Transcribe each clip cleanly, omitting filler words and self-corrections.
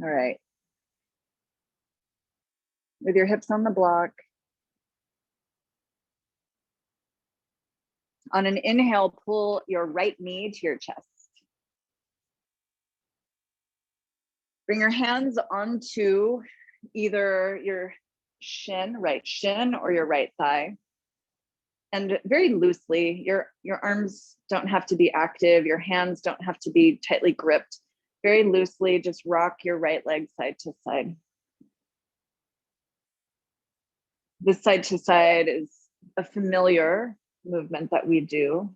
All right. With your hips on the block. On an inhale, pull your right knee to your chest. Bring your hands onto either your shin, right shin, or your right thigh. And very loosely, your arms don't have to be active. Your hands don't have to be tightly gripped. Very loosely, just rock your right leg side to side. This side to side is a familiar movement that we do.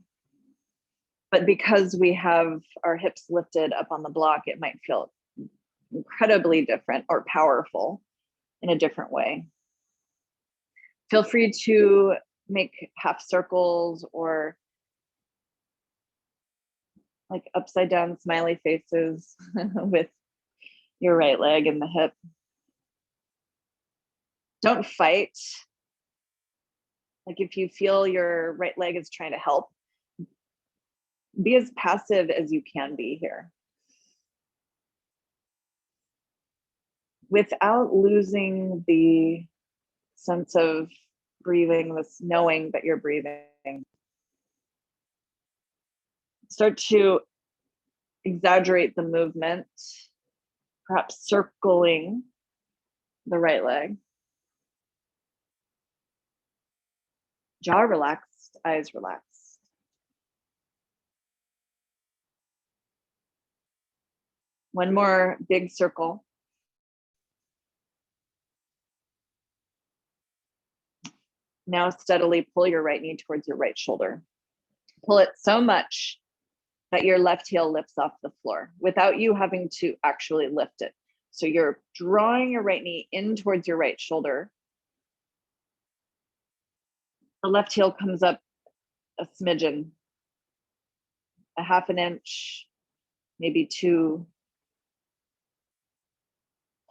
But because we have our hips lifted up on the block, it might feel incredibly different or powerful in a different way. Feel free to make half circles or like upside down smiley faces with your right leg and the hip. Don't fight. Like if you feel your right leg is trying to help, be as passive as you can be here. Without losing the sense of breathing, this knowing that you're breathing. Start to exaggerate the movement, perhaps circling the right leg. Jaw relaxed, eyes relaxed. One more big circle. Now steadily pull your right knee towards your right shoulder. Pull it so much that your left heel lifts off the floor without you having to actually lift it. So you're drawing your right knee in towards your right shoulder. The left heel comes up a smidgen, a half an inch, maybe 2.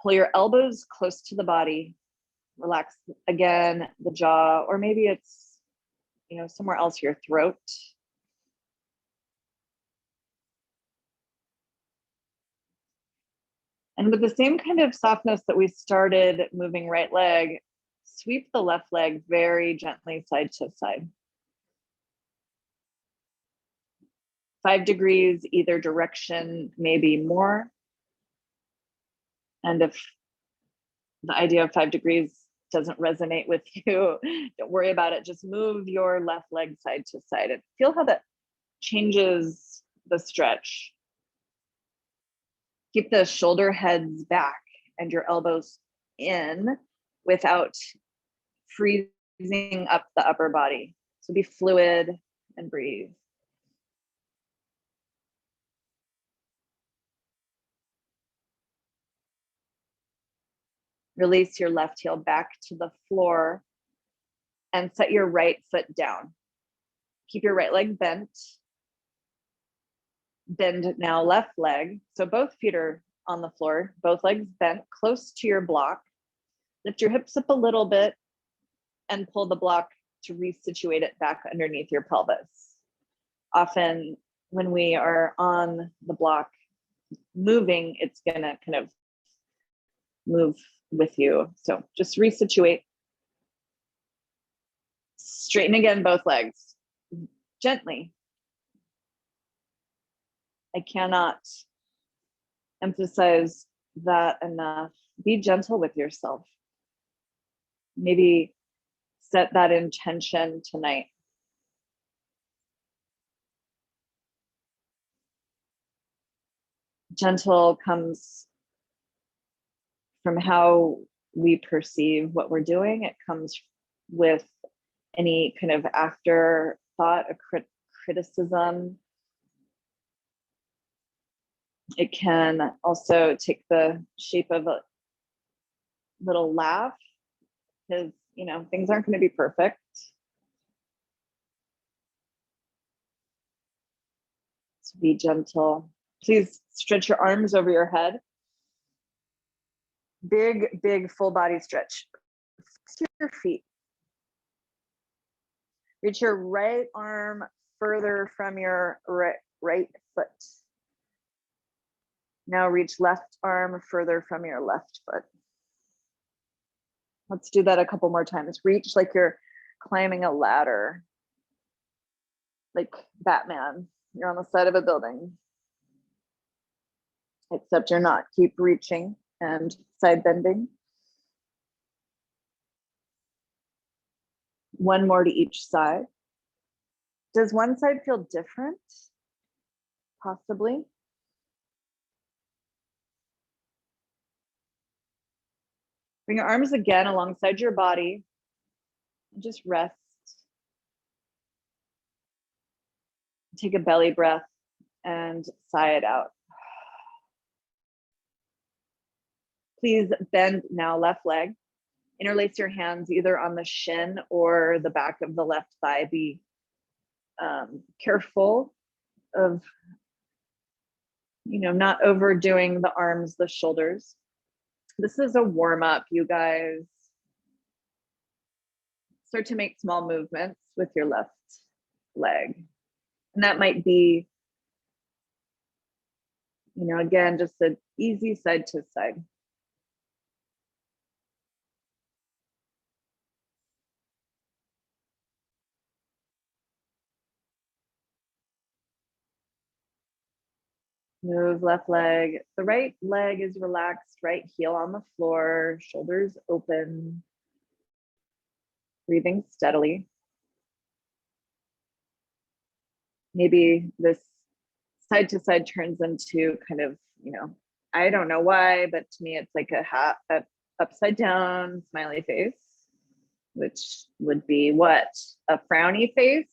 Pull your elbows close to the body. Relax again the jaw, or maybe it's, somewhere else, your throat. And with the same kind of softness that we started moving right leg, sweep the left leg very gently side to side. 5 degrees either direction, maybe more. And if the idea of 5 degrees doesn't resonate with you, don't worry about it. Just move your left leg side to side and feel how that changes the stretch. Keep the shoulder heads back and your elbows in without freezing up the upper body. So be fluid and breathe. Release your left heel back to the floor and set your right foot down. Keep your right leg bent. Bend now left leg. So both feet are on the floor, both legs bent close to your block. Lift your hips up a little bit and pull the block to resituate it back underneath your pelvis. Often when we are on the block moving, it's gonna kind of move with you. So just resituate. Straighten again both legs, gently. I cannot emphasize that enough. Be gentle with yourself. Maybe set that intention tonight. Gentle comes from how we perceive what we're doing. It comes with any kind of afterthought, a criticism. It can also take the shape of a little laugh, because things aren't going to be perfect. So be gentle. Please stretch your arms over your head. Big, big full body stretch. To your feet. Reach your right arm further from your right foot. Now reach left arm further from your left foot. Let's do that a couple more times. Reach like you're climbing a ladder, like Batman. You're on the side of a building, except you're not. Keep reaching and side bending. One more to each side. Does one side feel different? Possibly. Bring your arms again alongside your body and just rest. Take a belly breath and sigh it out. Please bend now left leg. Interlace your hands either on the shin or the back of the left thigh. Be careful of, not overdoing the arms, the shoulders. This is a warm up, you guys. Start to make small movements with your left leg. And that might be, again, just an easy side to side. Move left leg. The right leg is relaxed, right heel on the floor, shoulders open. Breathing steadily. Maybe this side to side turns into kind of, I don't know why, but to me it's like a upside down smiley face, which would be what? A frowny face?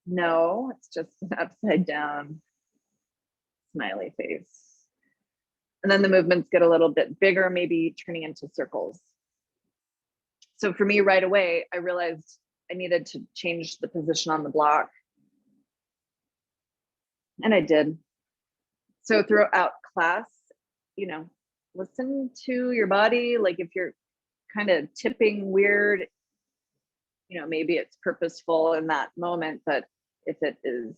No, it's just an upside down smiley face. And then the movements get a little bit bigger, maybe turning into circles. So for me right away, I realized I needed to change the position on the block. And I did. So throughout class, listen to your body. Like if you're kind of tipping weird, maybe it's purposeful in that moment, but if it is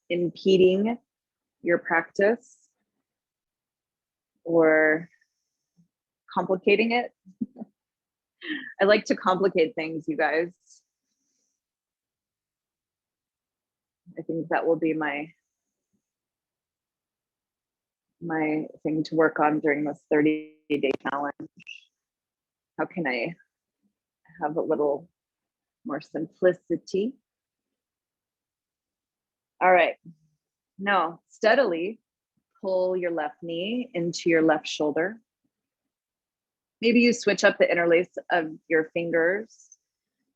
impeding your practice or complicating it, I like to complicate things, you guys. I think that will be my thing to work on during this 30-day challenge. How can I have a little more simplicity? All right. Now, steadily pull your left knee into your left shoulder. Maybe you switch up the interlace of your fingers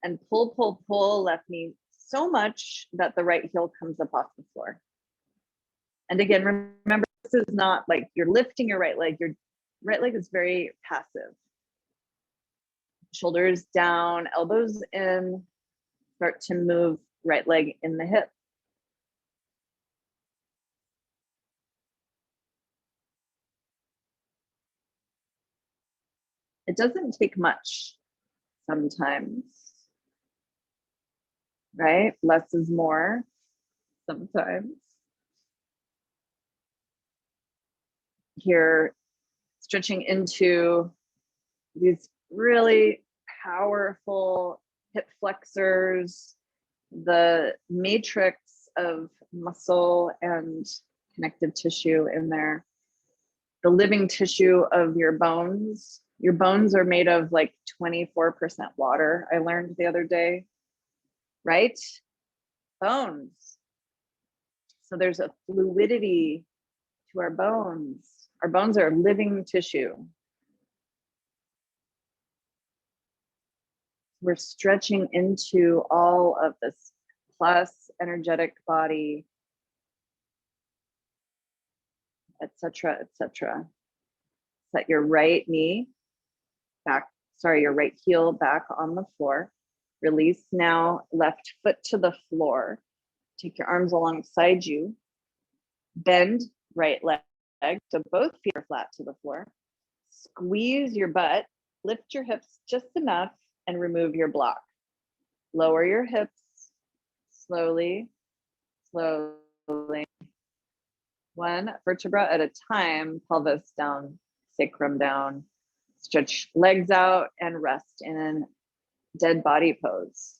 and pull left knee so much that the right heel comes up off the floor. And again, remember, this is not like you're lifting your right leg. Your right leg is very passive. Shoulders down, elbows in, start to move right leg in the hip. It doesn't take much sometimes, right? Less is more sometimes. Here, stretching into these really powerful hip flexors, the matrix of muscle and connective tissue in there, the living tissue of your bones. Your bones are made of like 24% water, I learned the other day, right? Bones. So there's a fluidity to our bones. Our bones are living tissue. We're stretching into all of this plus energetic body, etc., etc. Set your right knee back, your right heel back on the floor. Release now, left foot to the floor. Take your arms alongside you. Bend right leg, so both feet are flat to the floor. Squeeze your butt, lift your hips just enough, and remove your block. Lower your hips slowly, slowly. One vertebra at a time, pelvis down, sacrum down. Stretch legs out and rest in dead body pose.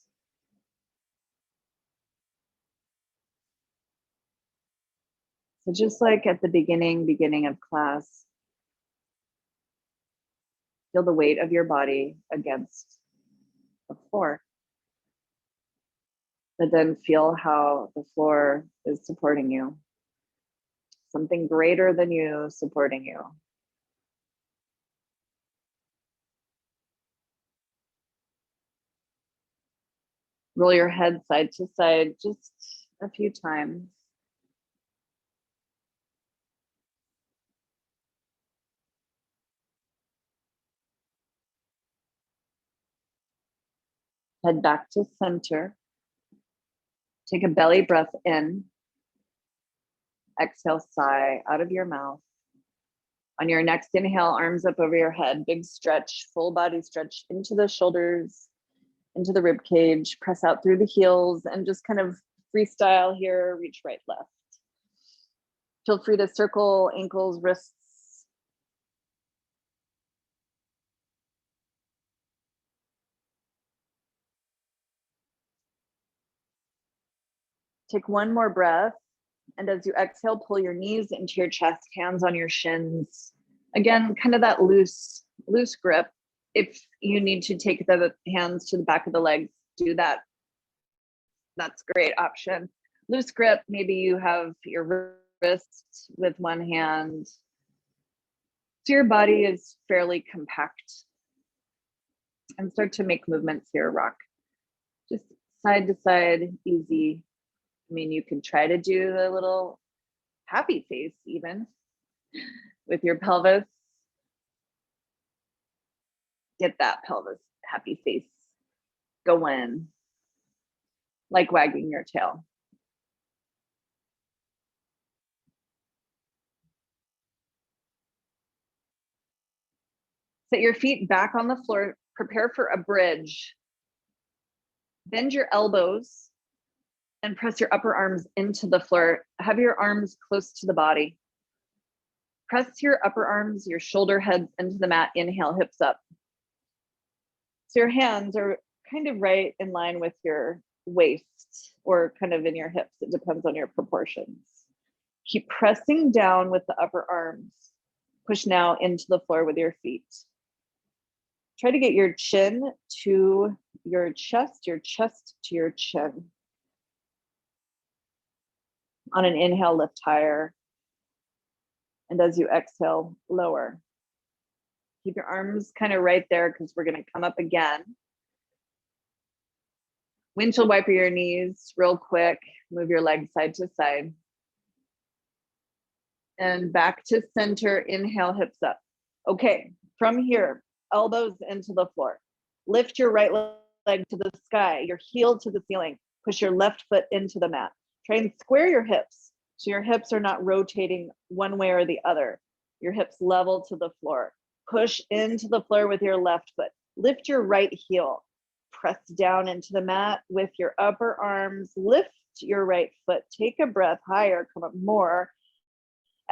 So just like at the beginning of class, feel the weight of your body against the floor. But then feel how the floor is supporting you. Something greater than you supporting you. Roll your head side to side just a few times. Head back to center. Take a belly breath in. Exhale, sigh out of your mouth. On your next inhale, arms up over your head, big stretch, full body stretch into the shoulders, into the rib cage, press out through the heels, and just kind of freestyle here, reach right, left. Feel free to circle ankles, wrists. Take one more breath. And as you exhale, pull your knees into your chest, hands on your shins. Again, kind of that loose grip. If you need to take the hands to the back of the legs, do that. That's a great option. Loose grip, maybe you have your wrist with one hand. So your body is fairly compact. And start to make movements here, rock. Just side to side, easy. I mean, you can try to do the little happy face even with your pelvis. Get that pelvis happy face going, like wagging your tail. Set your feet back on the floor, prepare for a bridge. Bend your elbows and press your upper arms into the floor. Have your arms close to the body. Press your upper arms, your shoulder heads into the mat. Inhale, hips up. So your hands are kind of right in line with your waist or kind of in your hips. It depends on your proportions. Keep pressing down with the upper arms. Push now into the floor with your feet. Try to get your chin to your chest to your chin. On an inhale, lift higher. And as you exhale, lower. Keep your arms kind of right there because we're going to come up again. Windshield wiper your knees real quick. Move your legs side to side. And back to center. Inhale, hips up. Okay, from here, elbows into the floor. Lift your right leg to the sky, your heel to the ceiling. Push your left foot into the mat. Try and square your hips so your hips are not rotating one way or the other. Your hips level to the floor. Push into the floor with your left foot. Lift your right heel. Press down into the mat with your upper arms. Lift your right foot. Take a breath higher, come up more.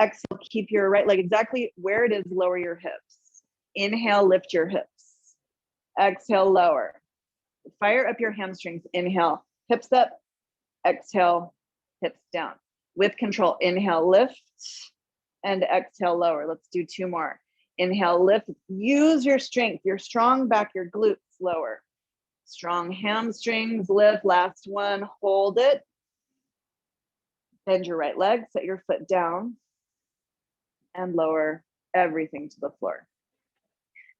Exhale, keep your right leg exactly where it is, lower your hips. Inhale, lift your hips. Exhale, lower. Fire up your hamstrings. Inhale, hips up. Exhale, hips down. With control, inhale, lift, and exhale, lower. Let's do two more. Inhale, lift. Use your strength, your strong back, your glutes, lower. Strong hamstrings, lift. Last one, hold it. Bend your right leg, set your foot down, and lower everything to the floor.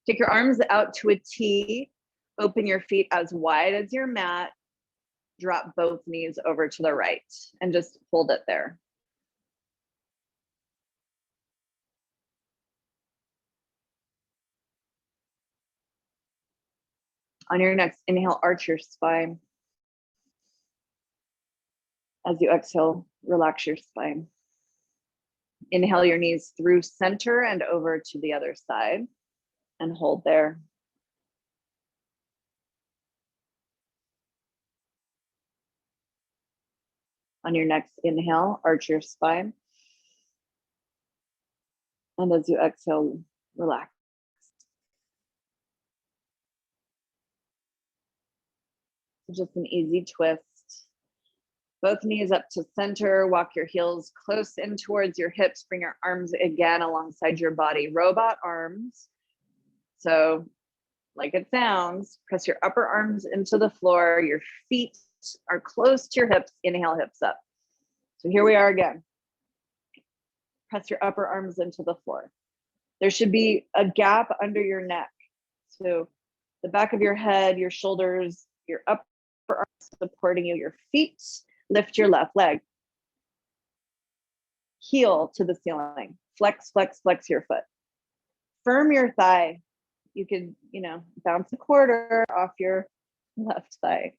Take your arms out to a T. Open your feet as wide as your mat. Drop both knees over to the right and just hold it there. On your next inhale, arch your spine. As you exhale, relax your spine. Inhale your knees through center and over to the other side and hold there. On your next inhale, arch your spine. And as you exhale, relax. Just an easy twist. Both knees up to center. Walk your heels close in towards your hips. Bring your arms again alongside your body. Robot arms. So like it sounds, press your upper arms into the floor. Your feet are close to your hips. Inhale, hips up. So here we are again. Press your upper arms into the floor. There should be a gap under your neck. So the back of your head, your shoulders, your upper arms supporting you, your feet, lift your left leg. Heel to the ceiling. Flex, flex, flex your foot. Firm your thigh. You could, bounce a quarter off your left thigh.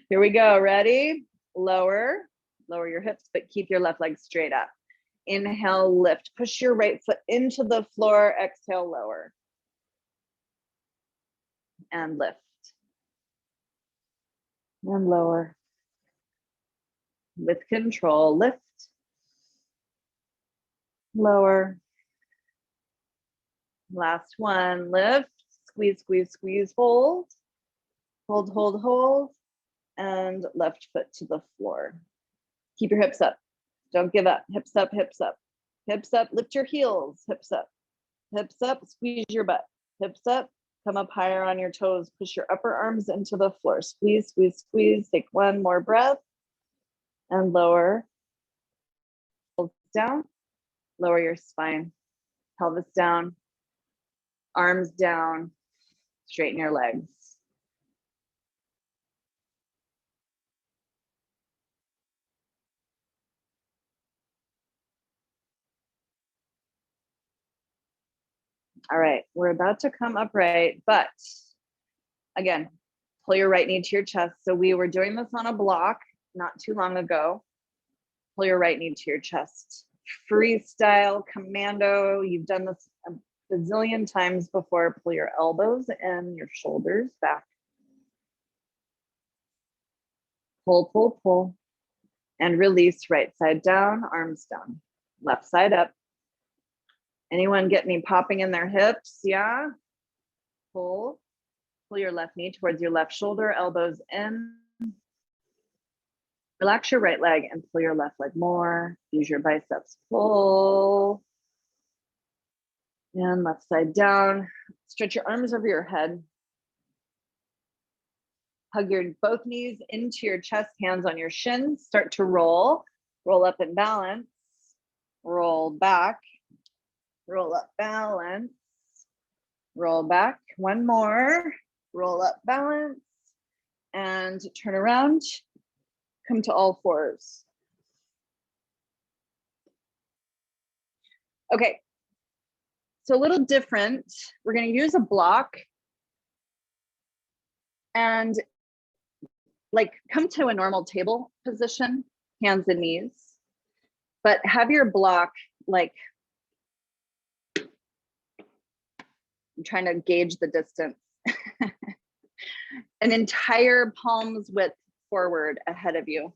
Here we go. Ready? Lower your hips, but keep your left leg straight up. Inhale, lift. Push your right foot into the floor. Exhale, lower. And lift. And lower. With control, lift. Lower. Last one, lift. Squeeze, squeeze, squeeze, hold. Hold, hold, hold. And left foot to the floor. Keep your hips up. Don't give up. Hips up, hips up. Hips up, lift your heels. Hips up. Hips up, squeeze your butt. Hips up, come up higher on your toes. Push your upper arms into the floor. Squeeze, squeeze, squeeze. Take one more breath. And lower. Hold down. Lower your spine. Pelvis down. Arms down. Straighten your legs. All right, we're about to come upright, but again, pull your right knee to your chest. So we were doing this on a block not too long ago. Pull your right knee to your chest. Freestyle, commando. You've done this a bazillion times before. Pull your elbows and your shoulders back. Pull, pull, pull. And release, right side down, arms down. Left side up. Anyone get any popping in their hips? Yeah. Pull your left knee towards your left shoulder, elbows in. Relax your right leg and pull your left leg more. Use your biceps. Pull. And left side down. Stretch your arms over your head. Hug your both knees into your chest, hands on your shins. Start to roll. Roll up and balance. Roll back. Roll up, balance. Roll back. One more. Roll up, balance. And turn around. Come to all fours. Okay. So a little different. We're going to use a block and come to a normal table position, hands and knees, but have your block I'm trying to gauge the distance. An entire palm's width forward ahead of you.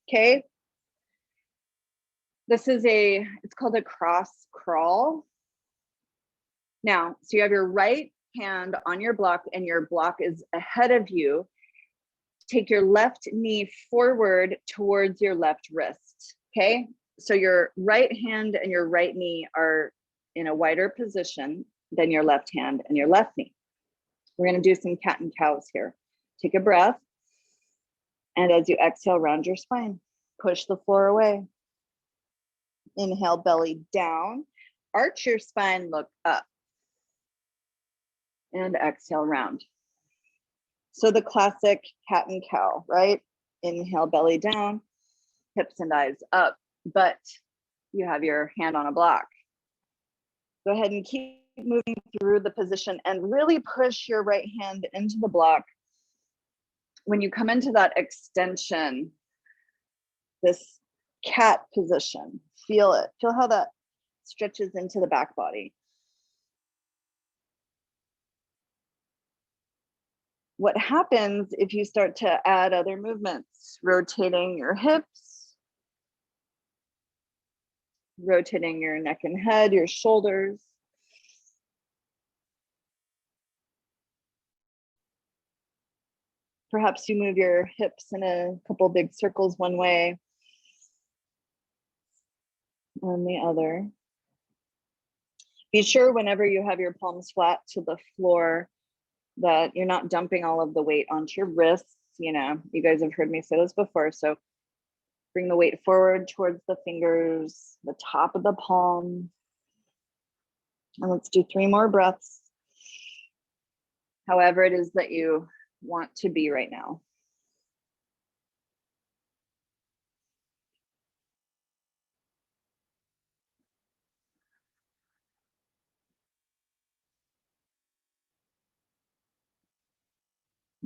Okay. This is it's called a cross crawl. Now, so you have your right hand on your block and your block is ahead of you. Take your left knee forward towards your left wrist. Okay. So your right hand and your right knee are in a wider position than your left hand and your left knee. We're going to do some cat and cows here. Take a breath. And as you exhale, round your spine. Push the floor away. Inhale, belly down. Arch your spine, look up. And exhale, round. So the classic cat and cow, right? Inhale, belly down, hips and eyes up, but you have your hand on a block. Go ahead and keep moving through the position and really push your right hand into the block. When you come into that extension, this cat position, feel it. Feel how that stretches into the back body. What happens if you start to add other movements, rotating your hips, rotating your neck and head, your shoulders. Perhaps you move your hips in a couple big circles one way and the other. Be sure whenever you have your palms flat to the floor that you're not dumping all of the weight onto your wrists. You know, you guys have heard me say this before. So bring the weight forward towards the fingers, the top of the palm. And let's do 3 more breaths. However it is that you want to be right now.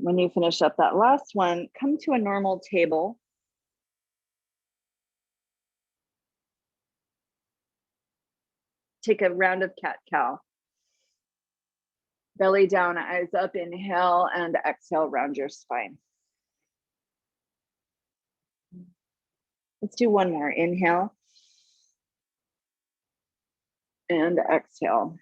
When you finish up that last one, come to a normal table. Take a round of cat-cow. Belly down, eyes up, inhale, and exhale, round your spine. Let's do one more. Inhale and exhale.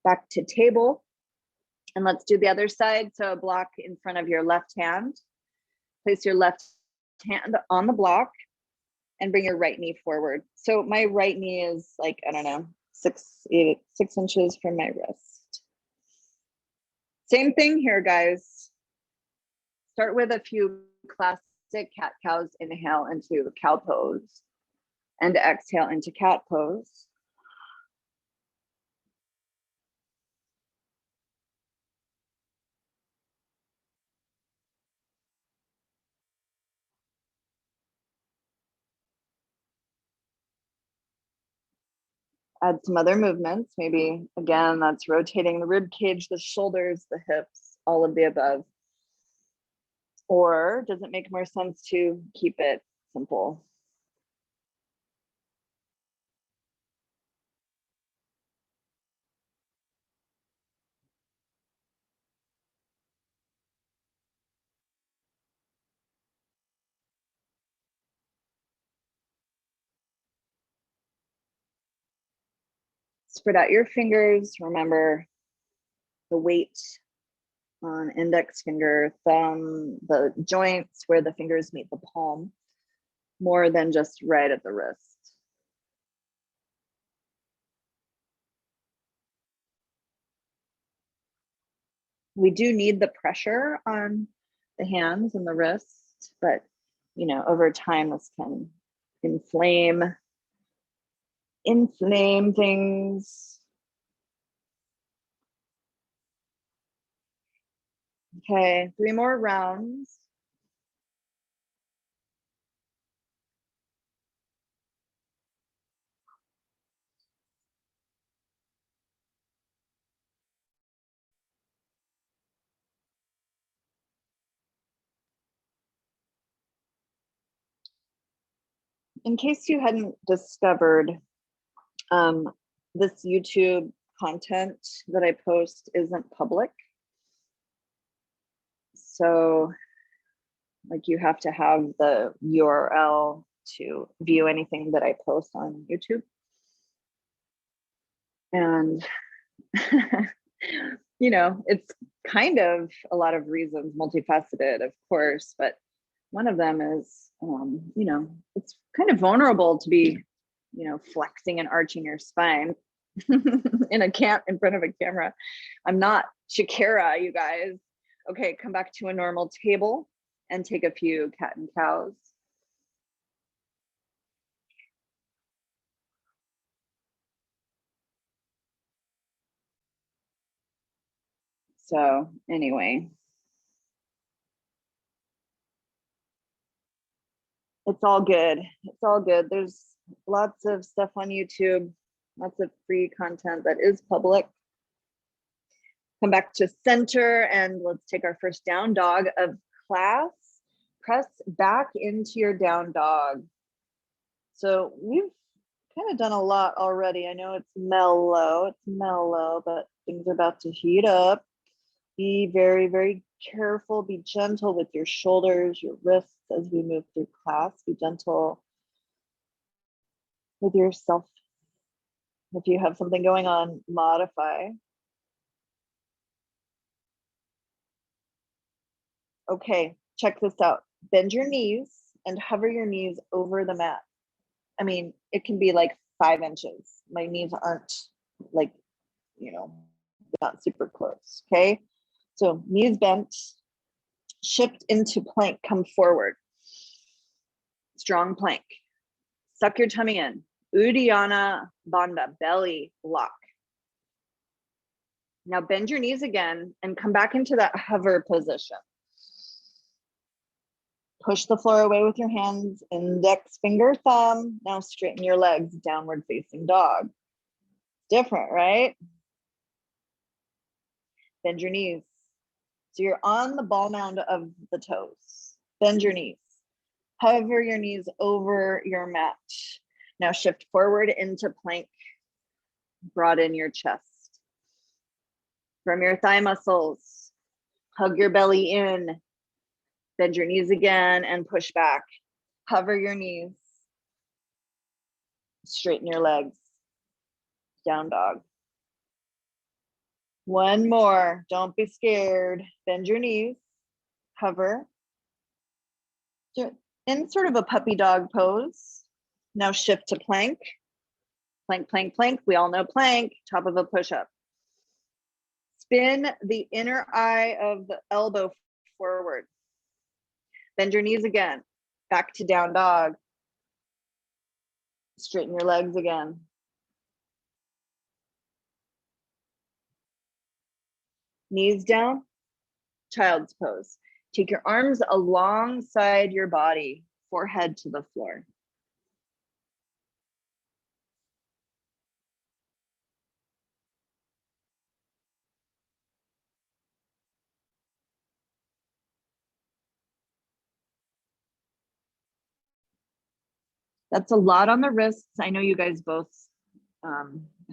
Back to table. And let's do the other side. So a block in front of your left hand. Place your left hand on the block and bring your right knee forward. So my right knee is like, I don't know, 6 inches from my wrist. Same thing here, guys. Start with a few classic cat-cows. Inhale into cow pose and exhale into cat pose. Add some other movements. Maybe, again, that's rotating the rib cage, the shoulders, the hips, all of the above. Or does it make more sense to keep it simple? Spread out your fingers. Remember the weight on index finger, thumb, the joints where the fingers meet the palm, more than just right at the wrist. We do need the pressure on the hands and the wrist, but you know, over time this can inflame things. Okay, 3 more rounds. In case you hadn't discovered, this YouTube content that I post isn't public. So like you have to have the URL to view anything that I post on YouTube. And, you know, it's kind of a lot of reasons, multifaceted, of course, but one of them is, you know, it's kind of vulnerable to be, you know, flexing and arching your spine in front of a camera. I'm not Shakira, you guys. Okay, come back to a normal table and take a few cat and cows. So anyway, it's all good. It's all good. There's lots of stuff on YouTube, lots of free content that is public. Come back to center and let's take our first down dog of class. Press back into your down dog. So we've kind of done a lot already. I know it's mellow, but things are about to heat up. Be very, very careful. Be gentle with your shoulders, your wrists. as we move through class. Be gentle with yourself. If you have something going on, modify. Okay, check this out. Bend your knees and hover your knees over the mat. I mean, it can be like 5 inches. My knees aren't like, you know, not super close, okay? So knees bent, shift into plank, come forward. Strong plank. Suck your tummy in. Uddiyana Bandha, belly lock. Now bend your knees again and come back into that hover position. Push the floor away with your hands, index finger, thumb. Now straighten your legs, downward facing dog. Different, right? Bend your knees. So you're on the ball mound of the toes. Bend your knees. Hover your knees over your mat. Now shift forward into plank. Broaden your chest. From your thigh muscles, hug your belly in. Bend your knees again and push back. Hover your knees. Straighten your legs. Down dog. One more. Don't be scared. Bend your knees. Hover. In sort of a puppy dog pose. Now shift to plank. Plank, plank, plank. We all know plank. Top of a push-up. Spin the inner eye of the elbow forward. Bend your knees again. Back to down dog. Straighten your legs again. Knees down, child's pose. Take your arms alongside your body, forehead to the floor. That's a lot on the wrists. I know you guys both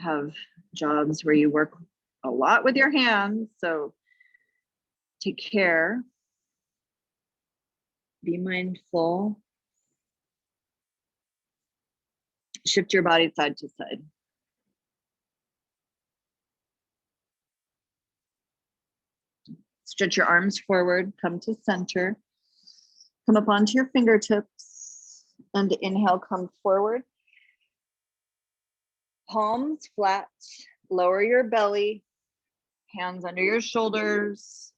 have jobs where you work a lot with your hands, so take care. Be mindful. Shift your body side to side. Stretch your arms forward, come to center. Come up onto your fingertips and inhale, come forward. Palms flat, lower your belly, hands under your shoulders,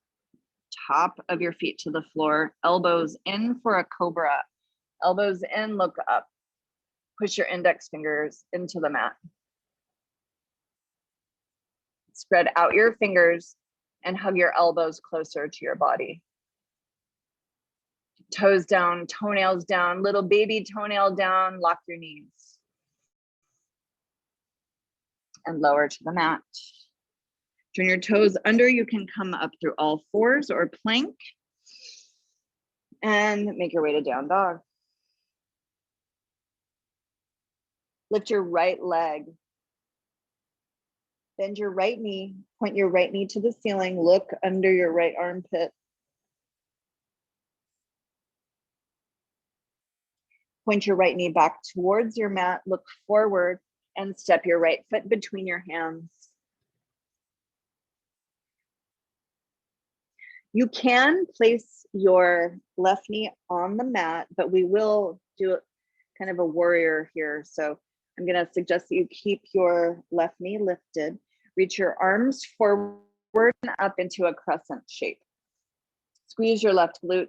top of your feet to the floor, elbows in for a cobra. Elbows in, look up. Push your index fingers into the mat. Spread out your fingers and hug your elbows closer to your body. Toes down, toenails down, little baby toenail down, lock your knees. And lower to the mat. Turn your toes under, you can come up through all fours or plank. And make your way to down dog. Lift your right leg. Bend your right knee, point your right knee to the ceiling, look under your right armpit. Point your right knee back towards your mat, look forward, and step your right foot between your hands. You can place your left knee on the mat, but we will do kind of a warrior here. So I'm going to suggest that you keep your left knee lifted. Reach your arms forward and up into a crescent shape. Squeeze your left glutes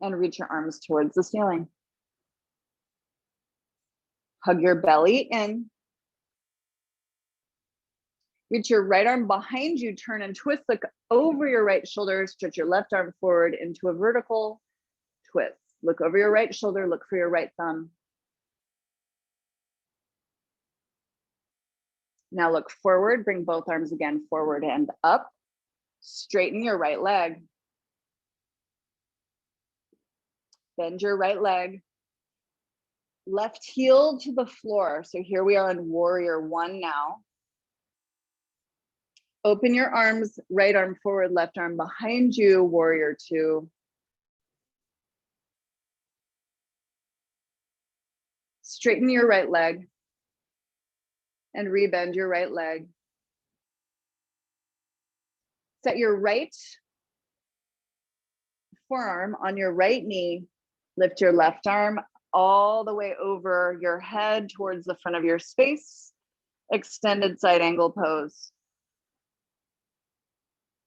and reach your arms towards the ceiling. Hug your belly in. Reach your right arm behind you, turn and twist, look over your right shoulder, stretch your left arm forward into a vertical twist. Look over your right shoulder, look for your right thumb. Now look forward, bring both arms again forward and up. Straighten your right leg. Bend your right leg. Left heel to the floor. So here we are in warrior one now. Open your arms, right arm forward, left arm behind you, warrior two. Straighten your right leg and rebend your right leg. Set your right forearm on your right knee. Lift your left arm all the way over your head towards the front of your space. Extended side angle pose.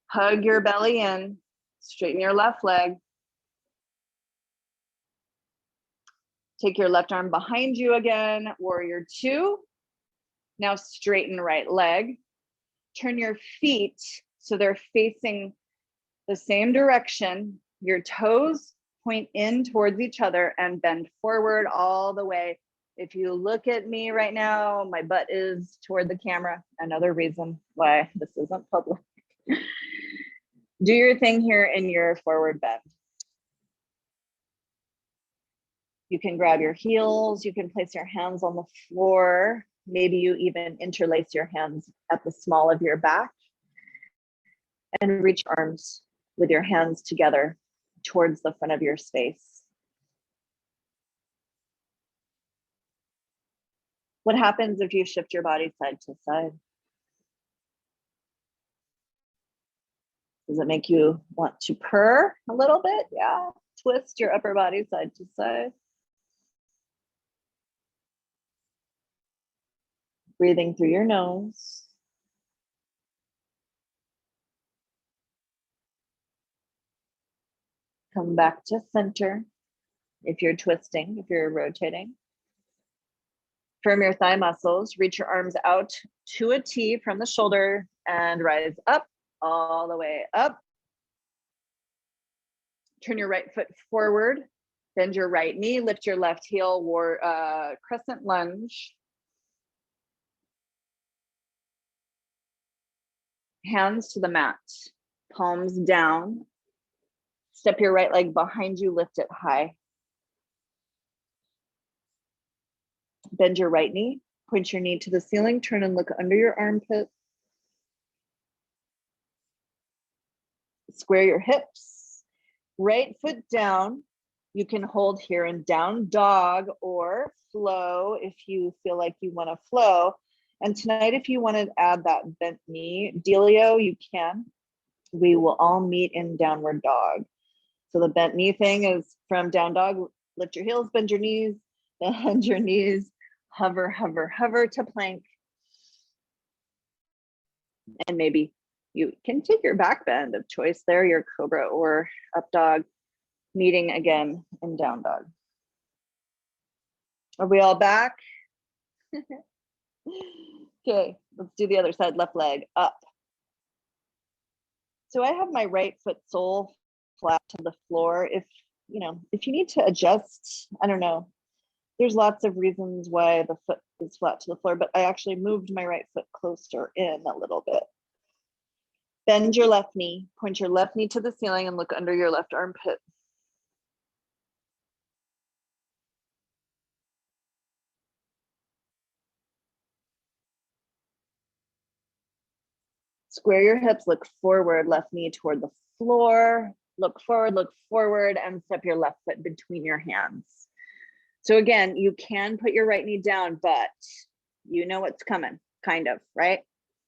Hug your belly in. Straighten your left leg. Take your left arm behind you again, warrior two. Now straighten right leg. Turn your feet so they're facing the same direction. Your toes point in towards each other and bend forward all the way. If you look at me right now, my butt is toward the camera. Another reason why this isn't public. Do your thing here in your forward bend. You can grab your heels, you can place your hands on the floor. Maybe you even interlace your hands at the small of your back and reach arms with your hands together towards the front of your space. What happens if you shift your body side to side? Does it make you want to purr a little bit? Yeah. Twist your upper body side to side. Breathing through your nose. Come back to center if you're twisting, if you're rotating. Firm your thigh muscles, reach your arms out to a T from the shoulder and rise up, all the way up. Turn your right foot forward, bend your right knee, lift your left heel, crescent lunge. Hands to the mat, palms down. Step your right leg behind you, lift it high. Bend your right knee, point your knee to the ceiling, turn and look under your armpit. Square your hips, right foot down. You can hold here in down dog or flow if you feel like you want to flow. And tonight, if you want to add that bent knee dealio, you can. We will all meet in downward dog. So the bent knee thing is from down dog, lift your heels, bend your knees, hover, hover, hover to plank. And maybe you can take your back bend of choice there, your cobra or up dog, meeting again in down dog. Are we all back? Okay, let's do the other side, left leg up. So I have my right foot sole flat to the floor. If you need to adjust, I don't know. There's lots of reasons why the foot is flat to the floor, but I actually moved my right foot closer in a little bit. Bend your left knee, point your left knee to the ceiling and look under your left armpit. Square your hips, look forward, left knee toward the floor, look forward, and step your left foot between your hands. So again, you can put your right knee down, but you know what's coming, kind of, right?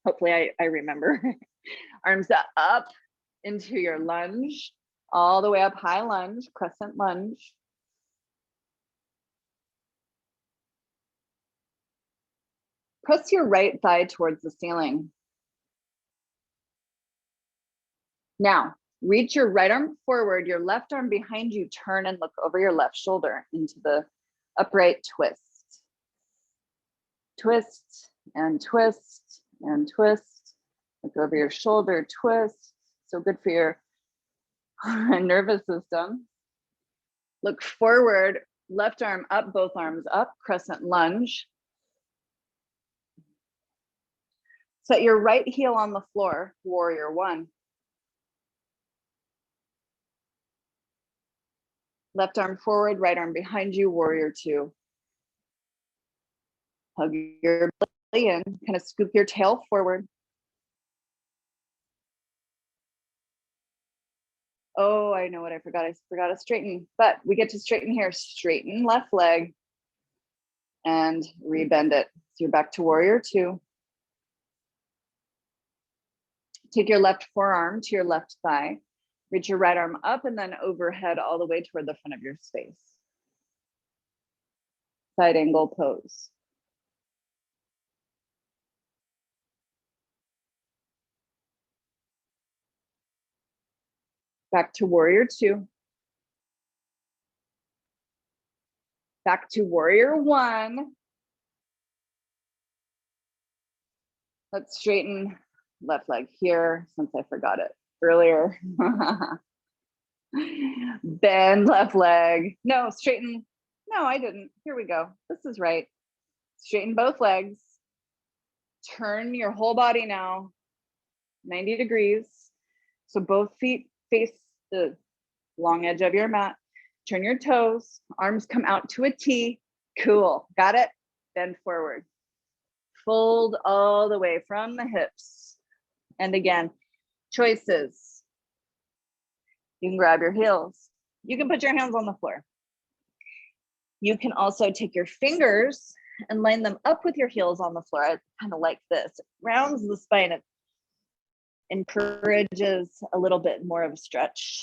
Hopefully I remember. Arms up into your lunge, all the way up, high lunge, crescent lunge. Press your right thigh towards the ceiling. Now, reach your right arm forward, your left arm behind you, turn and look over your left shoulder into the upright twist. Twist and twist and twist. Look over your shoulder, twist. So good for your nervous system. Look forward, left arm up, both arms up, crescent lunge. Set your right heel on the floor, warrior one. Left arm forward, right arm behind you, warrior two. Hug your belly in, kind of scoop your tail forward. Oh, I know what I forgot. I forgot to straighten, but we get to straighten here. Straighten left leg. and rebend it. So you're back to warrior two. Take your left forearm to your left thigh. Reach your right arm up and then overhead all the way toward the front of your space. Side angle pose. Back to warrior two. Back to warrior one. Let's straighten left leg here since I forgot it earlier. Bend left leg. No, straighten. No, I didn't. Here we go. This is right. Straighten both legs. Turn your whole body now 90 degrees. So both feet face the long edge of your mat. Turn your toes. Arms come out to a T. Cool. Got it? Bend forward. Fold all the way from the hips. And again, choices. You can grab your heels. You can put your hands on the floor. You can also take your fingers and line them up with your heels on the floor. I kind of like this. It rounds the spine. It encourages a little bit more of a stretch.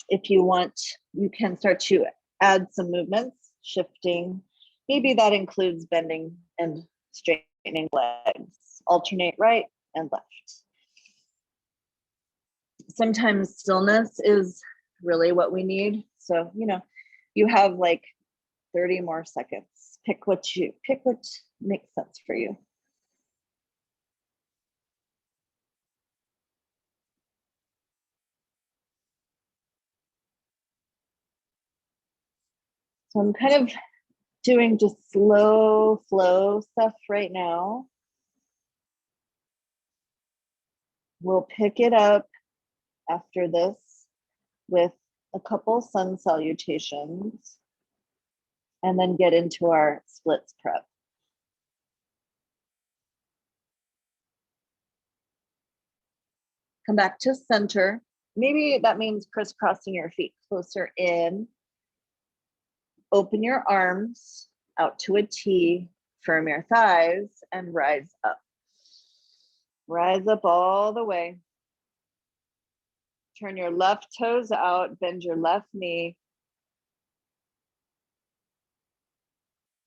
If you want, you can start to add some movements, shifting. Maybe that includes bending and straightening legs. Alternate right and left. Sometimes stillness is really what we need. So, you have like 30 more seconds. Pick what makes sense for you. So I'm kind of doing just slow flow stuff right now. We'll pick it up after this with a couple sun salutations and then get into our splits prep. Come back to center. Maybe that means crisscrossing your feet closer in. Open your arms out to a T, firm your thighs, and rise up. Rise up all the way. Turn your left toes out, bend your left knee.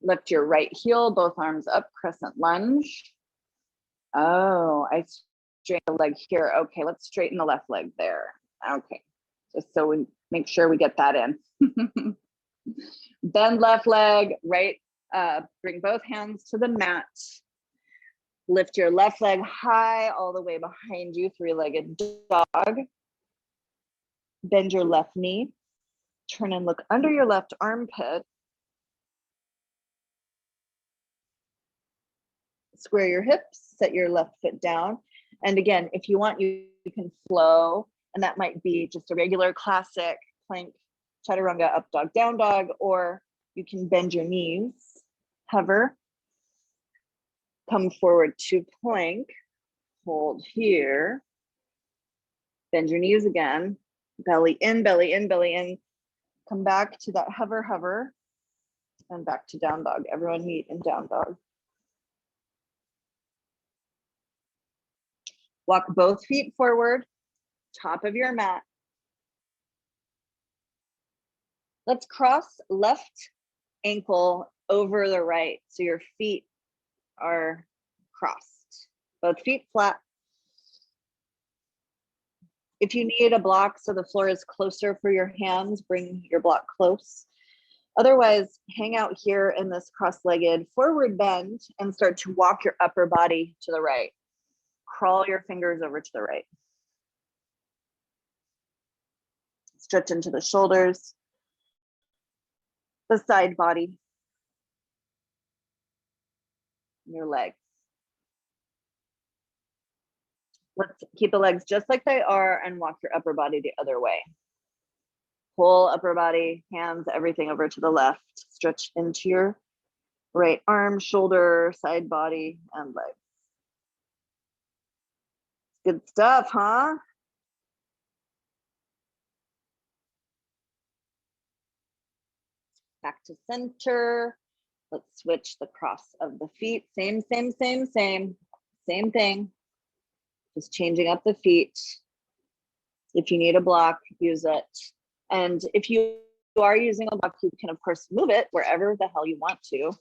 Lift your right heel, both arms up, crescent lunge. Oh, I straighten the leg here. Okay, let's straighten the left leg there. Okay, just so we make sure we get that in. Bend left leg, right, bring both hands to the mat. Lift your left leg high all the way behind you, three-legged dog. Bend your left knee. Turn and look under your left armpit. Square your hips, set your left foot down. And again, if you want, you can flow, and that might be just a regular classic plank, chaturanga, up dog, down dog, or you can bend your knees, hover, come forward to plank, hold here, bend your knees again, belly in, belly in, belly in, come back to that hover, hover, and back to down dog. Everyone meet in down dog. Walk both feet forward, top of your mat. Let's cross left ankle over the right, so your feet are crossed. Both feet flat. If you need a block so the floor is closer for your hands, bring your block close. Otherwise, hang out here in this cross-legged forward bend and start to walk your upper body to the right. Crawl your fingers over to the right. Stretch into the shoulders, the side body, your legs. Let's keep the legs just like they are and walk your upper body the other way. Pull upper body, hands, everything over to the left. Stretch into your right arm, shoulder, side body, and legs. Good stuff, huh? back to center. Let's switch the cross of the feet. Same thing. Just changing up the feet. If you need a block, use it. And if you are using a block, you can of course move it wherever the hell you want to.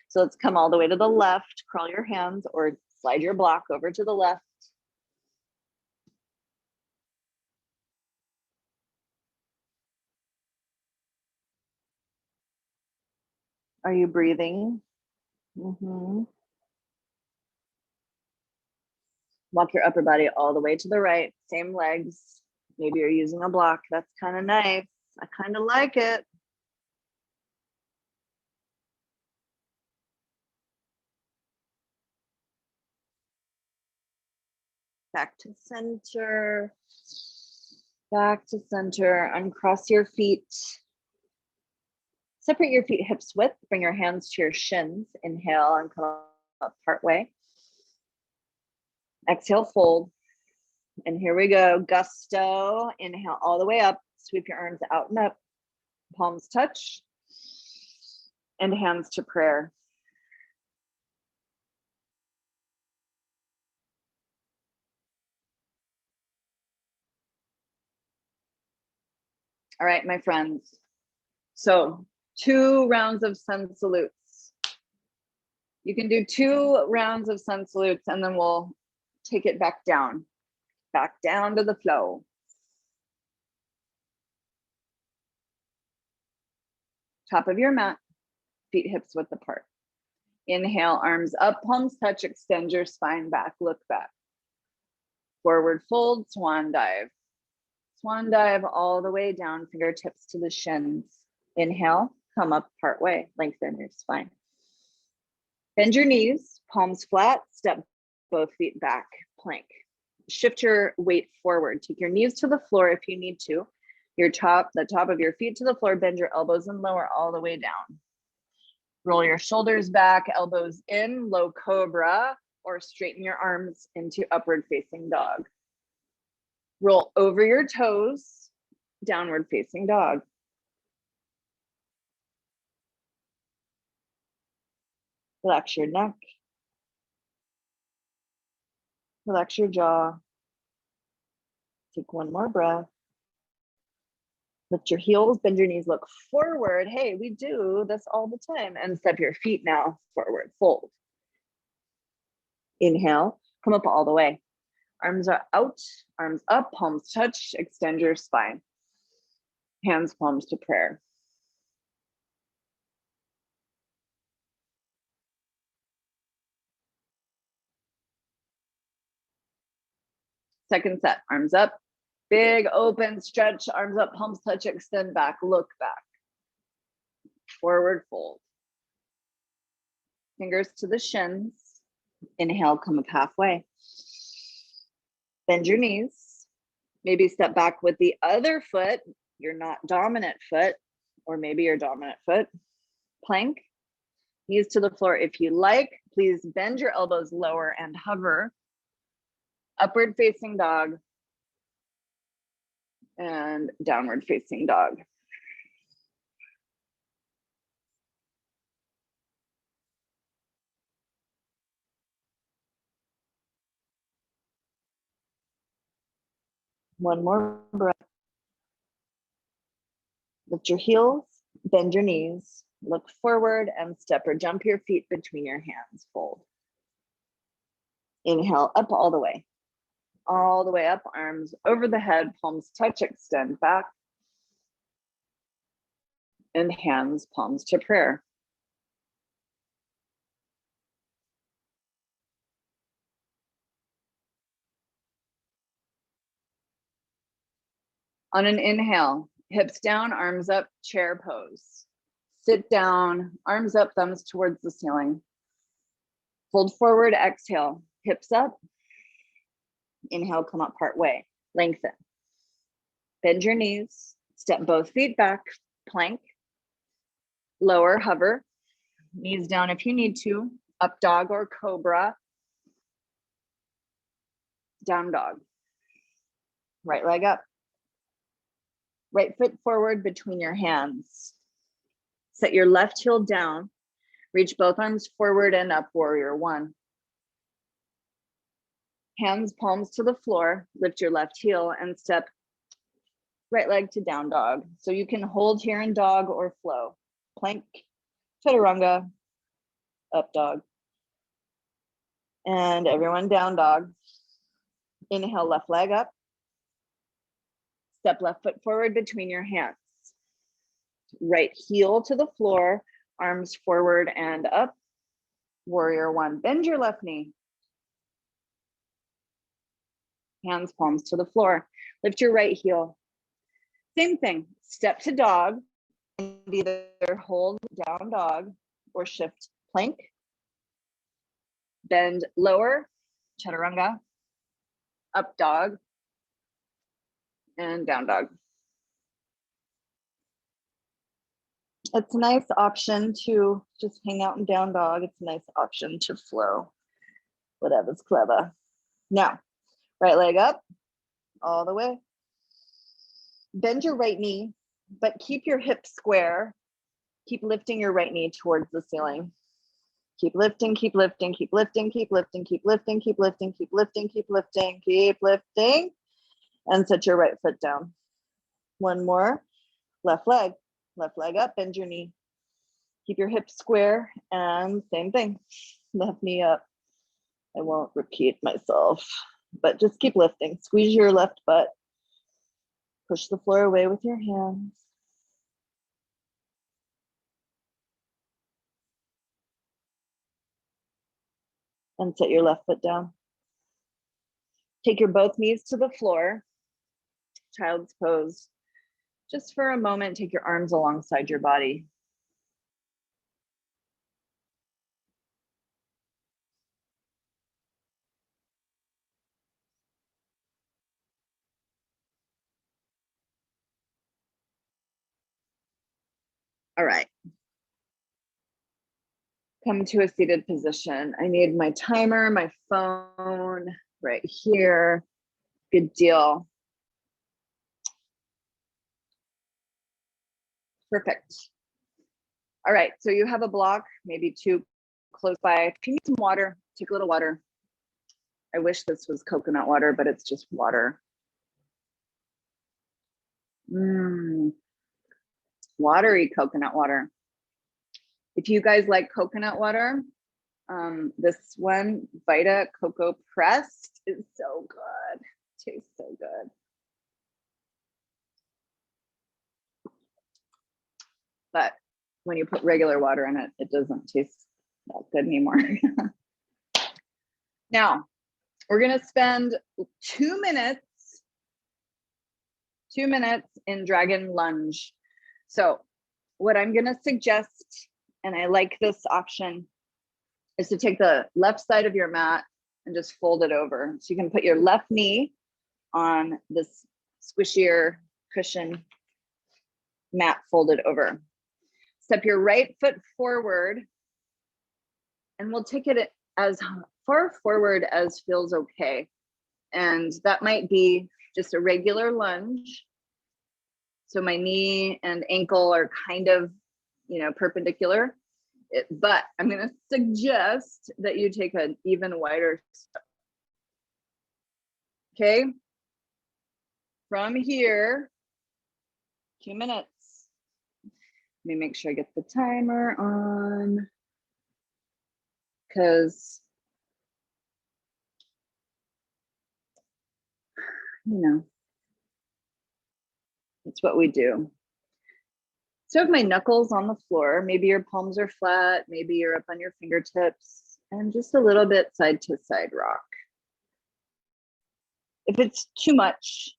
So let's come all the way to the left, crawl your hands or slide your block over to the left. Are you breathing? Mm-hmm. Walk your upper body all the way to the right, same legs. Maybe you're using a block. That's kind of nice. I kind of like it. Back to center. Back to center. Uncross your feet. Separate your feet hips width. Bring your hands to your shins. Inhale and come up part way. Exhale, fold. And here we go. Gusto. Inhale all the way up. Sweep your arms out and up. Palms touch. And hands to prayer. All right, my friends. So 2 rounds of sun salutes. You can do 2 rounds of sun salutes and then we'll take it back down to the flow. Top of your mat, feet hips width apart. Inhale, arms up, palms touch, extend your spine back, look back. Forward fold, swan dive. Swan dive all the way down, fingertips to the shins. Inhale, come up part way, lengthen your spine. Bend your knees, palms flat, step both feet back, plank. Shift your weight forward. Take your knees to the floor if you need to. The top of your feet to the floor, bend your elbows and lower all the way down. Roll your shoulders back, elbows in, low cobra, or straighten your arms into upward facing dog. Roll over your toes, downward facing dog. Relax your neck. Relax your jaw. Take one more breath. Lift your heels, bend your knees, look forward. Hey, we do this all the time. And step your feet now forward, fold. Inhale, come up all the way. Arms are out, arms up, palms touch, extend your spine. Hands, palms to prayer. Second set, arms up, big open stretch, arms up, palms touch, extend back, look back. Forward fold. Fingers to the shins. Inhale, come up halfway. Bend your knees. Maybe step back with the other foot, your not dominant foot, or maybe your dominant foot. Plank. Knees to the floor if you like. Please bend your elbows lower and hover. Upward facing dog and downward facing dog. One more breath. Lift your heels, bend your knees, look forward and step or jump your feet between your hands, fold. Inhale, up all the way up, arms over the head, palms touch, extend back. And hands, palms to prayer. On an inhale, hips down, arms up, chair pose. Sit down, arms up, thumbs towards the ceiling. Fold forward, exhale, hips up. Inhale, come up part way, lengthen. Bend your knees, step both feet back, plank. Lower, hover, knees down if you need to, up dog or cobra. Down dog. Right leg up. Right foot forward between your hands. Set your left heel down. Reach both arms forward and up, warrior one. Hands, palms to the floor. Lift your left heel and step right leg to down dog. So you can hold here in dog or flow. Plank, chaturanga, up dog. And everyone down dog. Inhale, left leg up. Step left foot forward between your hands. Right heel to the floor, arms forward and up. Warrior one. Bend your left knee. Hands, palms to the floor. Lift your right heel. Same thing. Step to dog and either hold down dog or shift plank. Bend lower, chaturanga, up dog, and down dog. It's a nice option to just hang out in down dog. It's a nice option to flow. Whatever's clever. Now, right leg up, all the way. Bend your right knee, but keep your hips square. Keep lifting your right knee towards the ceiling. Keep lifting, keep lifting, keep lifting, keep lifting, keep lifting, keep lifting, keep lifting, keep lifting, keep lifting, and set your right foot down. One more. Left leg up, bend your knee. Keep your hips square, and same thing. Left knee up. I won't repeat myself, but just keep lifting. Squeeze your left butt. Push the floor away with your hands. And set your left foot down. Take your both knees to the floor. Child's pose. Just for a moment, take your arms alongside your body. All right. Come to a seated position. I need my timer, my phone right here. Good deal. Perfect. All right, so you have a block, maybe two close by. If you need some water, take a little water. I wish this was coconut water, but it's just water. Watery coconut water. If you guys like coconut water, this one, Vita Coco Pressed, is so good. Tastes so good. But when you put regular water in it, it doesn't taste that good anymore. Now, we're gonna spend 2 minutes in dragon lunge. So what I'm gonna suggest, and I like this option, is to take the left side of your mat and just fold it over. So you can put your left knee on this squishier cushion mat folded over. Step your right foot forward, and we'll take it as far forward as feels okay. And that might be just a regular lunge. So my knee and ankle are kind of, perpendicular. But I'm going to suggest that you take an even wider step. Okay. From here, 2 minutes. Let me make sure I get the timer on, because, it's what we do. So I have my knuckles on the floor. Maybe your palms are flat. Maybe you're up on your fingertips, and just a little bit side to side rock. If it's too much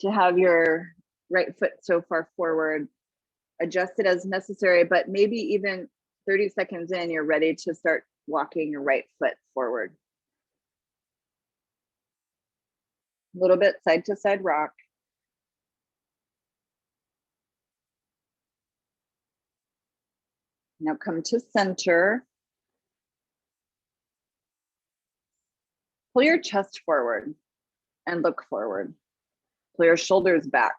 to have your right foot so far forward, adjust it as necessary, but maybe even 30 seconds in, you're ready to start walking your right foot forward. A little bit side to side rock. Now come to center. Pull your chest forward and look forward. Pull your shoulders back.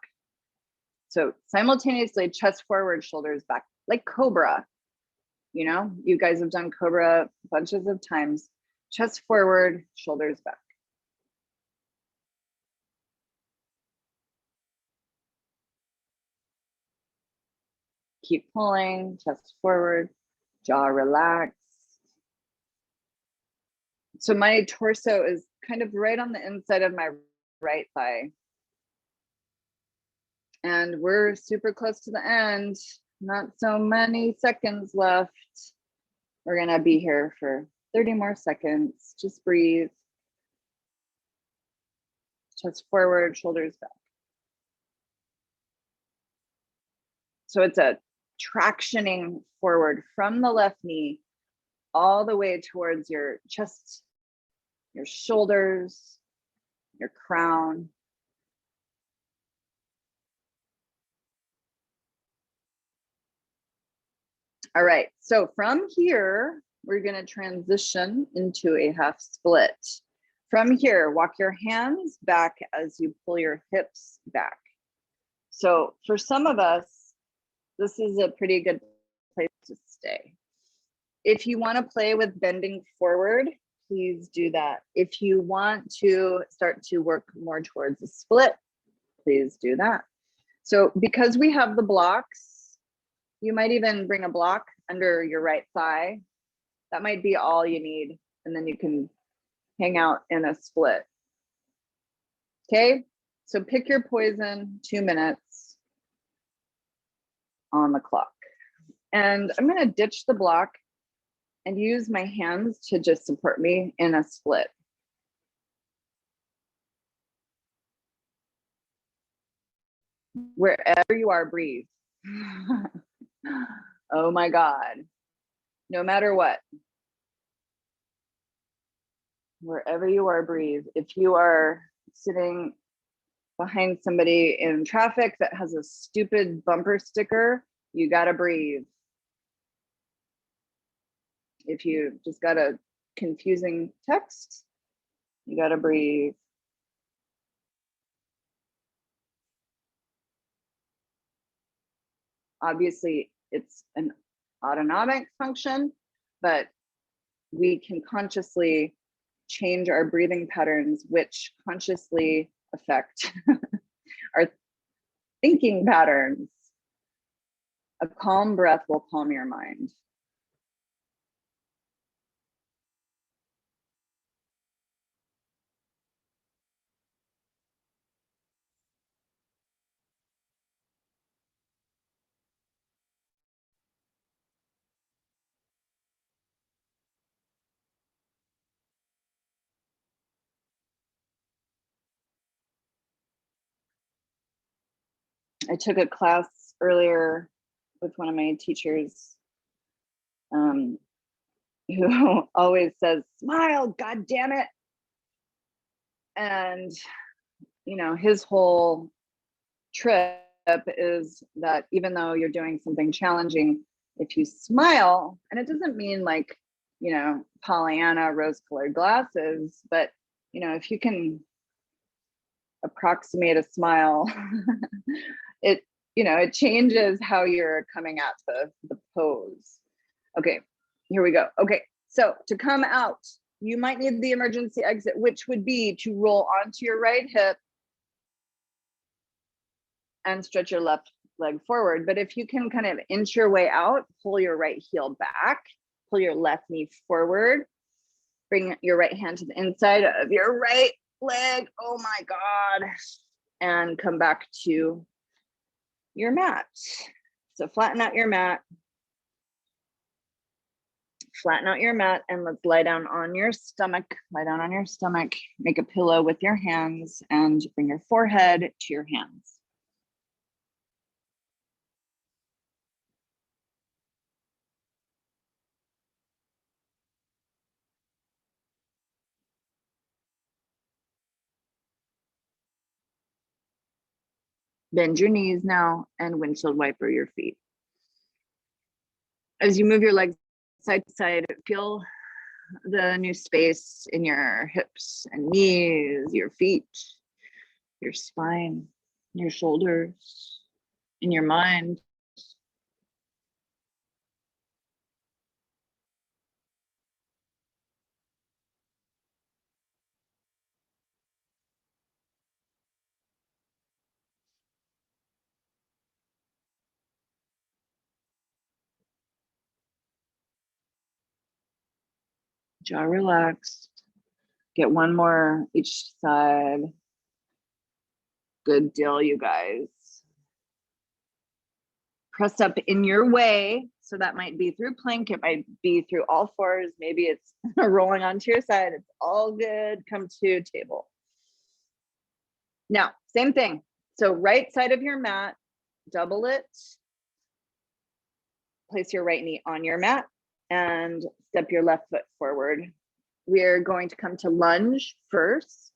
So simultaneously, chest forward, shoulders back. like cobra. You know, you guys have done cobra bunches of times. Chest forward, shoulders back. Keep pulling, chest forward, jaw relaxed. So my torso is kind of right on the inside of my right thigh. And we're super close to the end. Not so many seconds left. We're gonna be here for 30 more seconds. Just breathe. Chest forward, shoulders back. So it's a tractioning forward from the left knee all the way towards your chest, your shoulders, your crown. All right, so from here, we're gonna transition into a half split. From here, walk your hands back as you pull your hips back. So for some of us, this is a pretty good place to stay. If you want to play with bending forward, please do that. If you want to start to work more towards a split, please do that. So because we have the blocks, you might even bring a block under your right thigh. That might be all you need. And then you can hang out in a split. Okay, so pick your poison, 2 minutes on the clock. And I'm gonna ditch the block and use my hands to just support me in a split. Wherever you are, breathe. Oh my God. No matter what. Wherever you are, breathe. If you are sitting behind somebody in traffic that has a stupid bumper sticker, you gotta breathe. If you just got a confusing text, you gotta breathe. Obviously, it's an autonomic function, but we can consciously change our breathing patterns, which consciously affect our thinking patterns. A calm breath will calm your mind. I took a class earlier with one of my teachers who always says, smile, God damn it. And, you know, his whole trip is that even though you're doing something challenging, if you smile, and it doesn't mean like, you know, Pollyanna rose-colored glasses, but, you know, if you can approximate a smile, it, you know, it changes how you're coming at the pose. Okay, here we go. Okay, so to come out, you might need the emergency exit, which would be to roll onto your right hip and stretch your left leg forward. But if you can kind of inch your way out, pull your right heel back, pull your left knee forward, bring your right hand to the inside of your right leg. Oh my God. And come back to your mat. So flatten out your mat. Flatten out your mat and let's lie down on your stomach. Lie down on your stomach. Make a pillow with your hands and bring your forehead to your hands. Bend your knees now and windshield wiper your feet. As you move your legs side to side, feel the new space in your hips and knees, your feet, your spine, your shoulders, in your mind. Jaw relaxed. Get one more each side. Good deal, you guys. Press up in your way. So that might be through plank. It might be through all fours. Maybe it's rolling onto your side. It's all good. Come to table. Now, same thing. So right side of your mat, double it. Place your right knee on your mat and step your left foot forward. We're going to come to lunge first.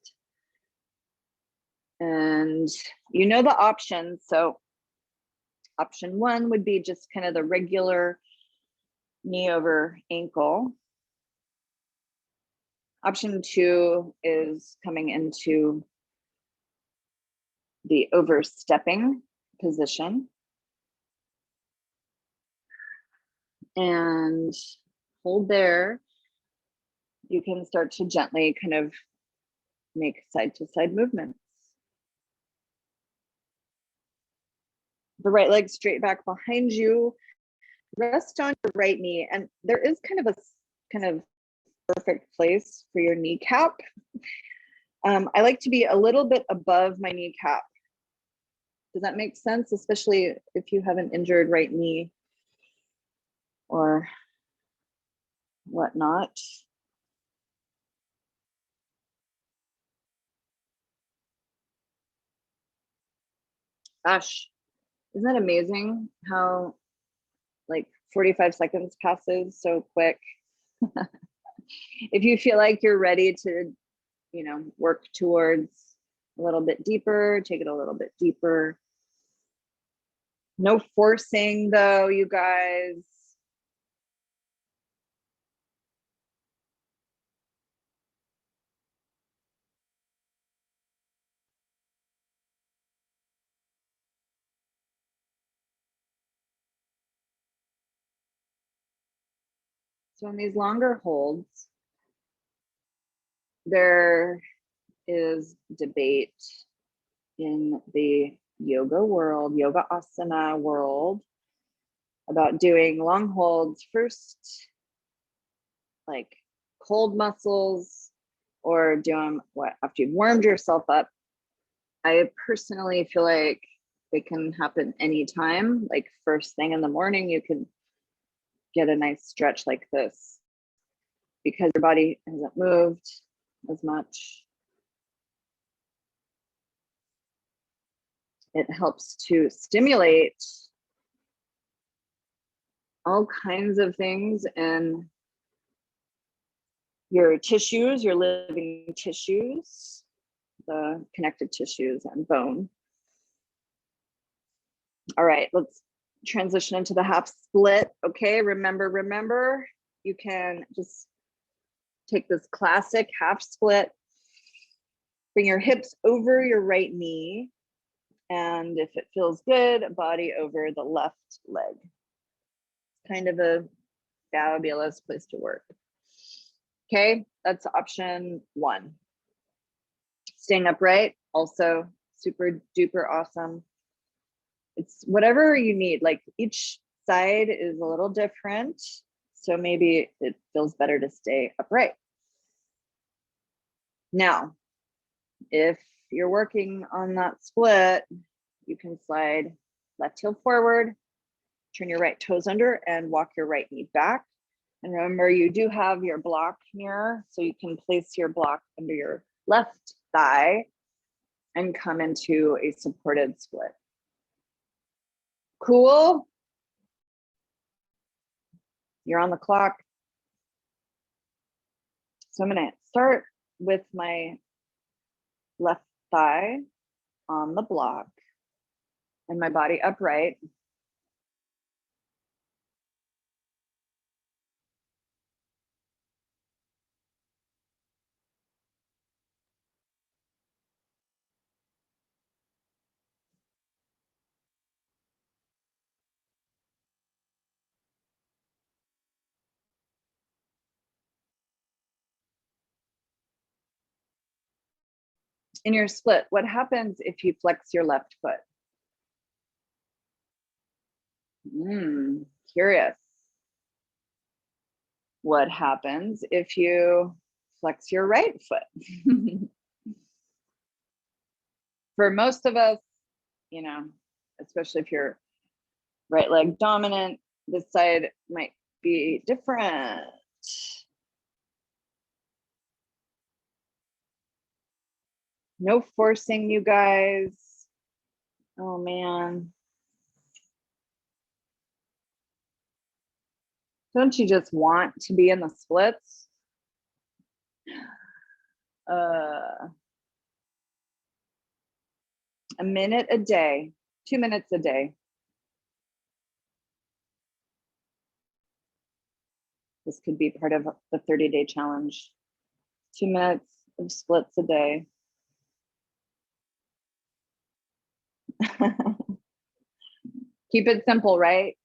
And you know the options. So option one would be just kind of the regular knee over ankle. Option two is coming into the overstepping position. And hold there. You can start to gently kind of make side to side movements. The right leg straight back behind you. Rest on your right knee. And there is kind of perfect place for your kneecap. I like to be a little bit above my kneecap. Does that make sense? Especially if you have an injured right knee or whatnot. Gosh, isn't that amazing how like 45 seconds passes so quick? If you feel like you're ready to, work towards a little bit deeper, take it a little bit deeper. No forcing though, you guys. So in these longer holds, there is debate in the yoga world, yoga asana world, about doing long holds first, like cold muscles, or doing what after you've warmed yourself up. I personally feel like it can happen anytime. Like first thing in the morning, you can get a nice stretch like this because your body hasn't moved as much. It helps to stimulate all kinds of things in your tissues, your living tissues, the connective tissues and bone. All right, let's transition into the half split. Okay, remember, you can just take this classic half split, bring your hips over your right knee, and if it feels good, body over the left leg. Kind of a fabulous place to work. Okay, that's option one. Staying upright, also super duper awesome. It's whatever you need. Like each side is a little different, so maybe it feels better to stay upright. Now, if you're working on that split, you can slide left heel forward, turn your right toes under, and walk your right knee back. And remember, you do have your block here, so you can place your block under your left thigh and come into a supported split. Cool. You're on the clock. So I'm going to start with my left thigh on the block and my body upright. In your split, what happens if you flex your left foot? Curious. what happens if you flex your right foot? For most of us, you know, especially if you're right leg dominant, this side might be different. No forcing, you guys. Oh man. Don't you just want to be in the splits? A minute a day, 2 minutes a day. This could be part of the 30-day challenge. 2 minutes of splits a day. Keep it simple, right?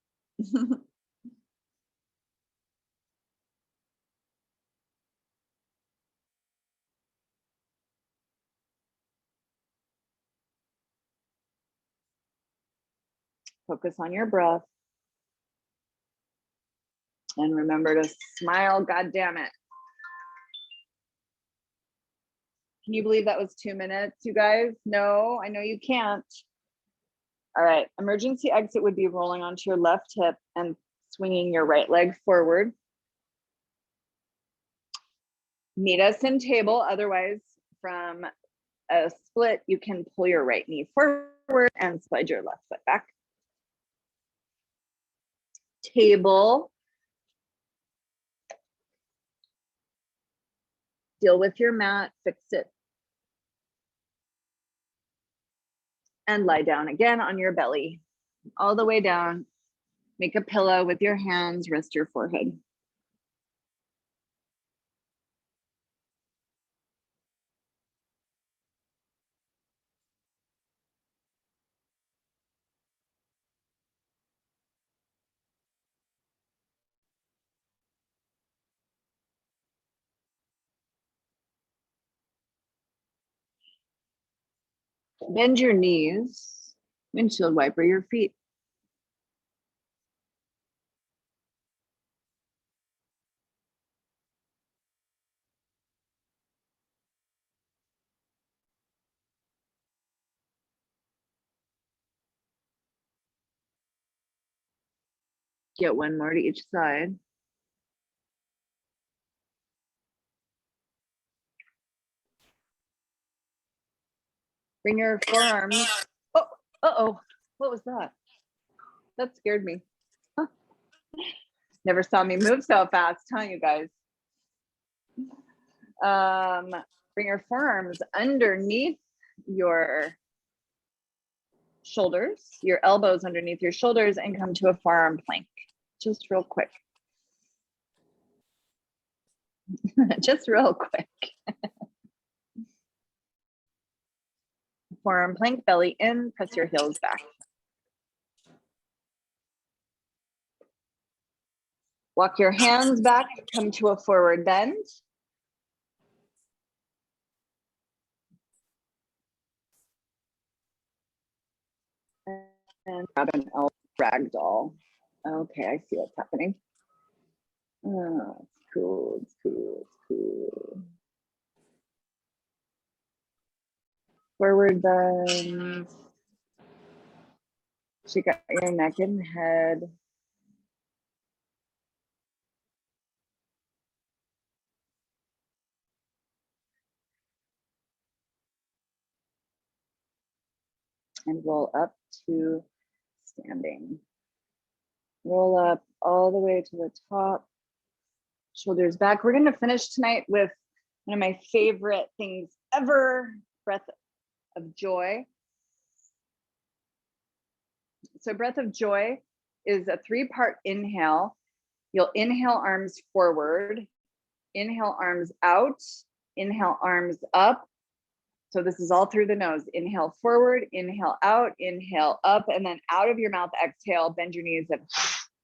Focus on your breath. And remember to smile, God damn it. Can you believe that was 2 minutes, you guys? No, I know you can't. All right, emergency exit would be rolling onto your left hip and swinging your right leg forward. Meet us in table. Otherwise, from a split, you can pull your right knee forward and slide your left foot back. Table. Deal with your mat, fix it. And lie down again on your belly, all the way down. Make a pillow with your hands, rest your forehead. Bend your knees, windshield wiper your feet. Get one more to each side. Bring your forearms. Oh, uh-oh, what was that? That scared me. Huh. Never saw me move so fast, huh, you guys? Bring your forearms underneath your shoulders, your elbows underneath your shoulders, and come to a forearm plank. Just real quick. Just real quick. Forearm plank, belly in, press your heels back. Walk your hands back, come to a forward bend. And grab an elbow ragdoll. Okay, I see what's happening. Oh, it's cool, it's cool, it's cool. Forward bend. Shake out your neck and head. And roll up to standing. Roll up all the way to the top. Shoulders back. We're going to finish tonight with one of my favorite things ever, breath of joy. So breath of joy is a 3-part inhale. You'll inhale arms forward, inhale arms out, inhale arms up. So this is all through the nose. Inhale forward, inhale out, inhale up, and then out of your mouth, exhale, bend your knees and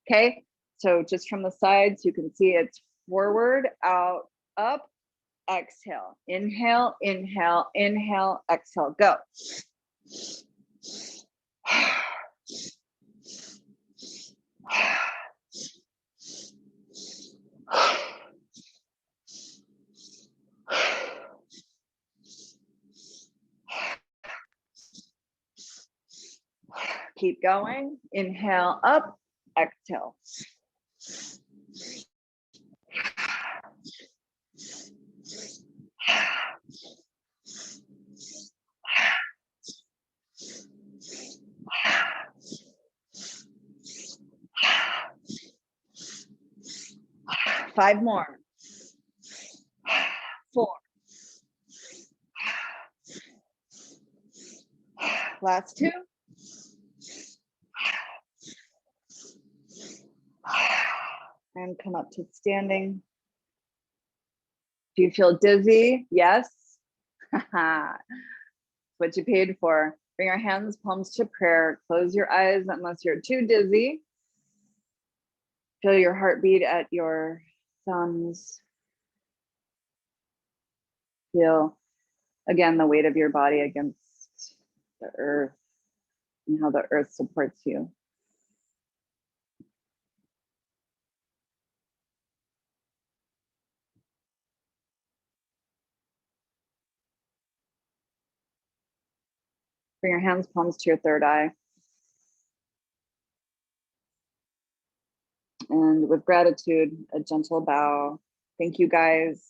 okay. So just from the sides, you can see it's forward, out, up, exhale. Inhale, inhale, inhale, exhale, go. Keep going. Inhale up, exhale. 5 more. 4. Last 2. And come up to standing. Do you feel dizzy? Yes. What you paid for. Bring your hands, palms to prayer. Close your eyes unless you're too dizzy. Feel your heartbeat at your thumbs. Feel, again, the weight of your body against the earth and how the earth supports you. Bring your hands, palms to your third eye. And with gratitude, a gentle bow. Thank you guys.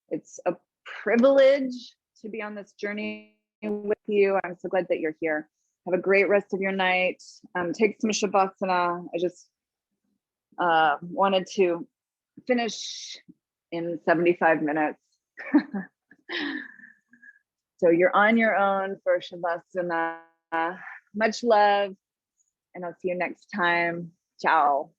It's a privilege to be on this journey with you. I'm so glad that you're here. Have a great rest of your night. Take some Shavasana. I just wanted to finish in 75 minutes. So you're on your own for Shavasana. Much love, and I'll see you next time. Ciao.